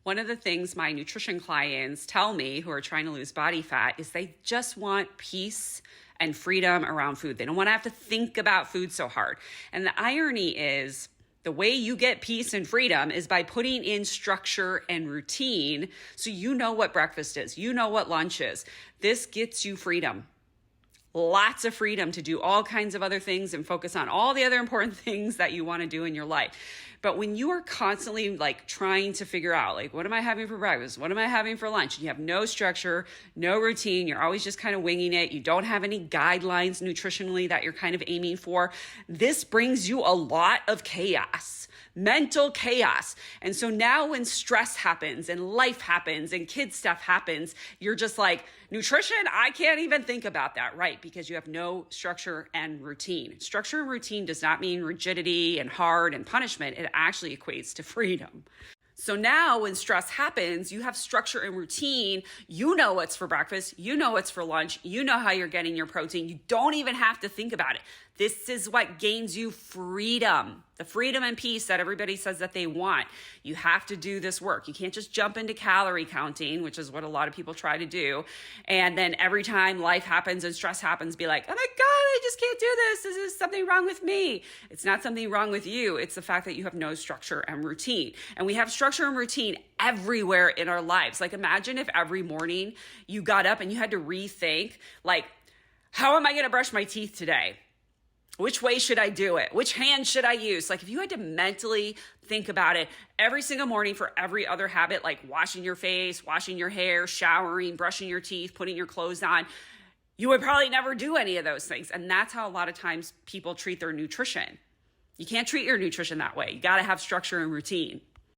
One of the things my nutrition clients tell me who are trying to lose body fat is they just want peace and freedom around food. They don't want to have to think about food so hard. And the irony is, the way you get peace and freedom is by putting in structure and routine so you know what breakfast is, you know what lunch is. This gets you freedom. Lots of freedom to do all kinds of other things and focus on all the other important things that you want to do in your life. But when you are constantly trying to figure out, what am I having for breakfast? What am I having for lunch? You have no structure, no routine. You're always just kind of winging it. You don't have any guidelines nutritionally that you're kind of aiming for. This brings you a lot of chaos, mental chaos. And so now when stress happens and life happens and kid stuff happens, you're just like, nutrition, I can't even think about that, right? Because you have no structure and routine. Structure and routine does not mean rigidity and hard and punishment. It actually equates to freedom. So now when stress happens, you have structure and routine. You know what's for breakfast. You know what's for lunch. You know how you're getting your protein. You don't even have to think about it. This is what gains you freedom, the freedom and peace that everybody says that they want. You have to do this work. You can't just jump into calorie counting, which is what a lot of people try to do. And then every time life happens and stress happens, be like, oh my God, I just can't do this. This is something wrong with me. It's not something wrong with you. It's the fact that you have no structure and routine. And we have structure and routine everywhere in our lives. Imagine if every morning you got up and you had to rethink, how am I going to brush my teeth today? Which way should I do it? Which hand should I use? If you had to mentally think about it every single morning for every other habit, like washing your face, washing your hair, showering, brushing your teeth, putting your clothes on, you would probably never do any of those things. And that's how a lot of times people treat their nutrition. You can't treat your nutrition that way. You got to have structure and routine.